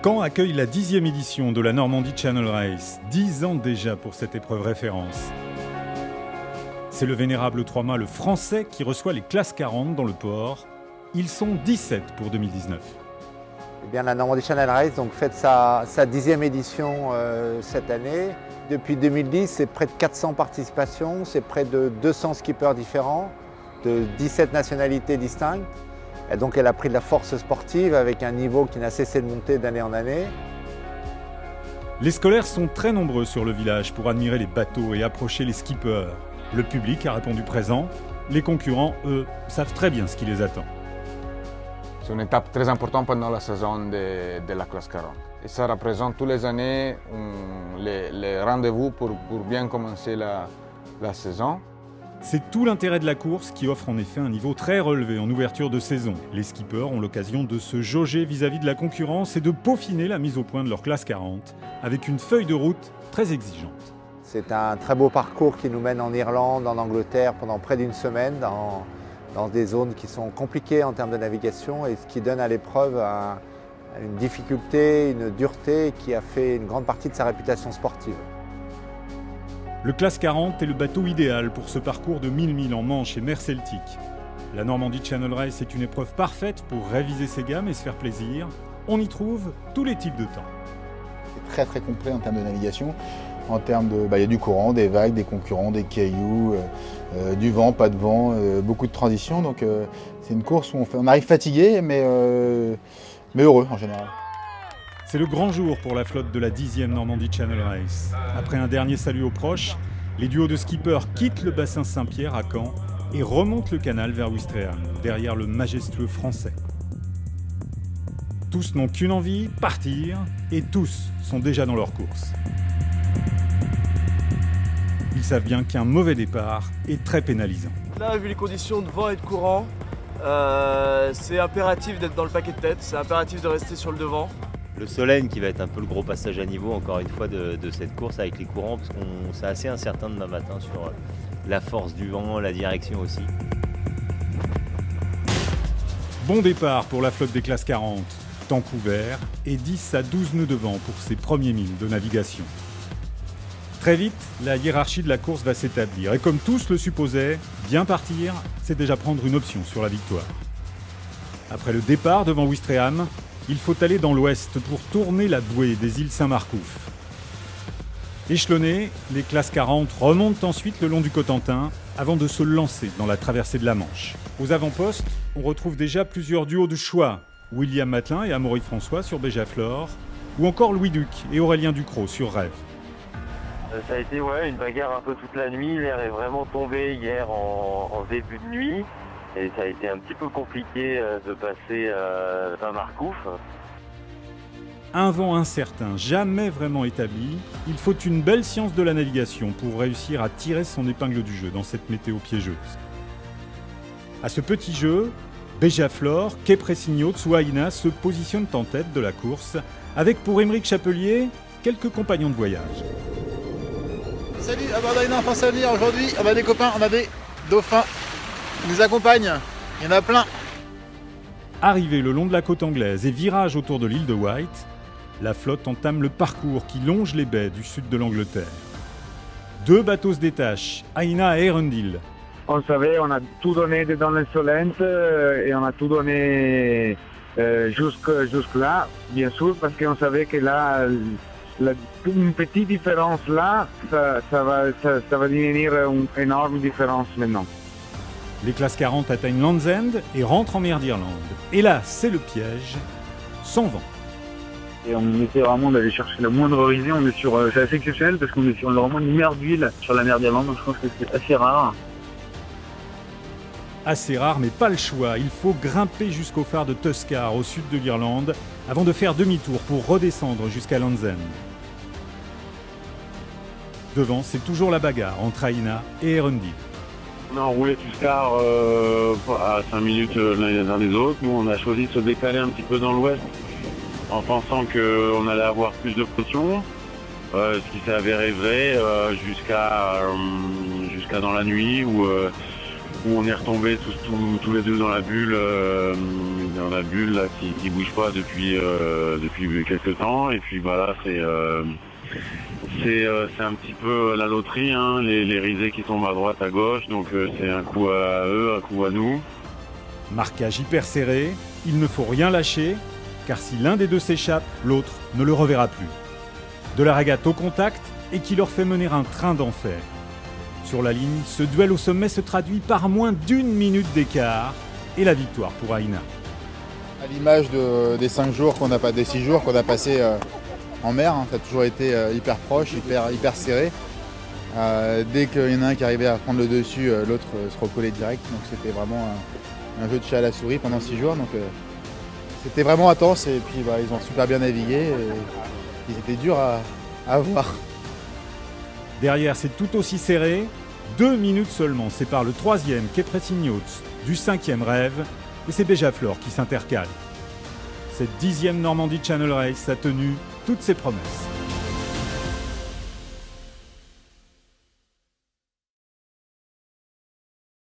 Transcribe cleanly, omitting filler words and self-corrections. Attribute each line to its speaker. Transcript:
Speaker 1: Caen accueille la 10e édition de la Normandie Channel Race, 10 ans déjà pour cette épreuve référence. C'est le vénérable 3 mâts, le français, qui reçoit les classes 40 dans le port. Ils sont 17 pour 2019.
Speaker 2: Eh bien, la Normandie Channel Race fête sa 10e édition cette année. Depuis 2010, c'est près de 400 participations, c'est près de 200 skippers différents, de 17 nationalités distinctes. Et donc elle a pris de la force sportive avec un niveau qui n'a cessé de monter d'année en année.
Speaker 1: Les scolaires sont très nombreux sur le village pour admirer les bateaux et approcher les skippers. Le public a répondu présent. Les concurrents, eux, savent très bien ce qui les attend.
Speaker 3: C'est une étape très importante pendant la saison de la classe 40. Et ça représente tous les années les rendez-vous pour bien commencer la saison.
Speaker 1: C'est tout l'intérêt de la course qui offre en effet un niveau très relevé en ouverture de saison. Les skippers ont l'occasion de se jauger vis-à-vis de la concurrence et de peaufiner la mise au point de leur classe 40 avec une feuille de route très exigeante.
Speaker 2: C'est un très beau parcours qui nous mène en Irlande, en Angleterre pendant près d'une semaine dans des zones qui sont compliquées en termes de navigation et ce qui donne à l'épreuve une difficulté, une dureté qui a fait une grande partie de sa réputation sportive.
Speaker 1: Le classe 40 est le bateau idéal pour ce parcours de 1000 milles en Manche et mer Celtique. La Normandie Channel Race est une épreuve parfaite pour réviser ses gammes et se faire plaisir. On y trouve tous les types de temps.
Speaker 4: C'est très très complet en termes de navigation. En termes de, il y a du courant, des vagues, des concurrents, des cailloux, du vent, pas de vent, beaucoup de transitions. Donc c'est une course où on arrive fatigué mais heureux en général.
Speaker 1: C'est le grand jour pour la flotte de la 10e Normandie Channel Race. Après un dernier salut aux proches, les duos de skippers quittent le bassin Saint-Pierre à Caen et remontent le canal vers Ouistreham, derrière le majestueux français. Tous n'ont qu'une envie, partir, et tous sont déjà dans leur course. Ils savent bien qu'un mauvais départ est très pénalisant.
Speaker 5: Là, vu les conditions de vent et de courant, c'est impératif d'être dans le paquet de tête, c'est impératif de rester sur le devant.
Speaker 6: Le Solène qui va être un peu le gros passage à niveau encore une fois de cette course avec les courants parce qu'on c'est assez incertain demain matin sur la force du vent, la direction aussi.
Speaker 1: Bon départ pour la flotte des classes 40, temps couvert et 10 à 12 nœuds de vent pour ses premiers milles de navigation. Très vite, la hiérarchie de la course va s'établir et comme tous le supposaient, bien partir, c'est déjà prendre une option sur la victoire. Après le départ devant Ouistreham, il faut aller dans l'ouest pour tourner la bouée des îles Saint-Marcouf. Échelonnés, les classes 40 remontent ensuite le long du Cotentin avant de se lancer dans la traversée de la Manche. Aux avant-postes, on retrouve déjà plusieurs duos de choix. William Matelin et Amaury François sur Béjaflor, ou encore Louis Duc et Aurélien Ducrot sur Rêve.
Speaker 7: Ça a été une bagarre un peu toute la nuit, l'air est vraiment tombé hier en début de nuit. Et ça a été un petit peu compliqué de passer Saint-Marcouf.
Speaker 1: Un vent incertain, jamais vraiment établi, il faut une belle science de la navigation pour réussir à tirer son épingle du jeu dans cette météo piégeuse. À ce petit jeu, Béjaflor, Quai Pressigno, Tsouaïna se positionnent en tête de la course, avec pour Émeric Chapelier quelques compagnons de voyage.
Speaker 4: Salut, on a une enfance à venir aujourd'hui, on a des copains, on a des dauphins qui nous accompagnent, il y en a plein.
Speaker 1: Arrivé le long de la côte anglaise et virage autour de l'île de Wight, la flotte entame le parcours qui longe les baies du sud de l'Angleterre. Deux bateaux se détachent, Aina et Erundil.
Speaker 8: On savait, on a tout donné dans l'insolente et on a tout donné jusque là, bien sûr, parce qu'on savait que là, une petite différence là, ça va devenir une énorme différence maintenant.
Speaker 1: Les classes 40 atteignent Land's End et rentrent en mer d'Irlande. Et là, c'est le piège, sans vent.
Speaker 8: Et on essaie vraiment d'aller chercher la moindre risée. C'est assez exceptionnel parce qu'on est sur vraiment une mer d'huile sur la mer d'Irlande, donc je pense que c'est assez rare.
Speaker 1: Assez rare, mais pas le choix. Il faut grimper jusqu'au phare de Tuscar, au sud de l'Irlande, avant de faire demi-tour pour redescendre jusqu'à Land's End. Devant, c'est toujours la bagarre entre Aina et Erundil.
Speaker 7: On a enroulé Tuscar à 5 minutes l'un des autres. Nous, on a choisi de se décaler un petit peu dans l'ouest en pensant qu'on allait avoir plus de pression, ce qui s'est avéré vrai jusqu'à dans la nuit où où on est retombés tous les deux dans la bulle là, qui bouge pas depuis quelques temps. Et puis là c'est un petit peu la loterie, hein, les risées qui tombent à droite, à gauche, donc c'est un coup à eux, un coup à nous.
Speaker 1: Marquage hyper serré, il ne faut rien lâcher, car si l'un des deux s'échappe, l'autre ne le reverra plus. De la régate au contact et qui leur fait mener un train d'enfer. Sur la ligne, ce duel au sommet se traduit par moins d'1 minute d'écart et la victoire pour Aina.
Speaker 4: À l'image des 5 jours des 6 jours qu'on a passés en mer, hein, ça a toujours été hyper proche, hyper serré. Dès qu'il y en a un qui arrivait à prendre le dessus, l'autre se recollait direct. Donc c'était vraiment un jeu de chat à la souris pendant 6 jours. Donc c'était vraiment intense et puis ils ont super bien navigué. Et ils étaient durs à voir.
Speaker 1: Derrière, c'est tout aussi serré. 2 minutes seulement séparent le 3e Kepresignotz du 5e Rêve et c'est Béjaflor qui s'intercale. Cette 10e Normandie Channel Race a tenu toutes ses promesses.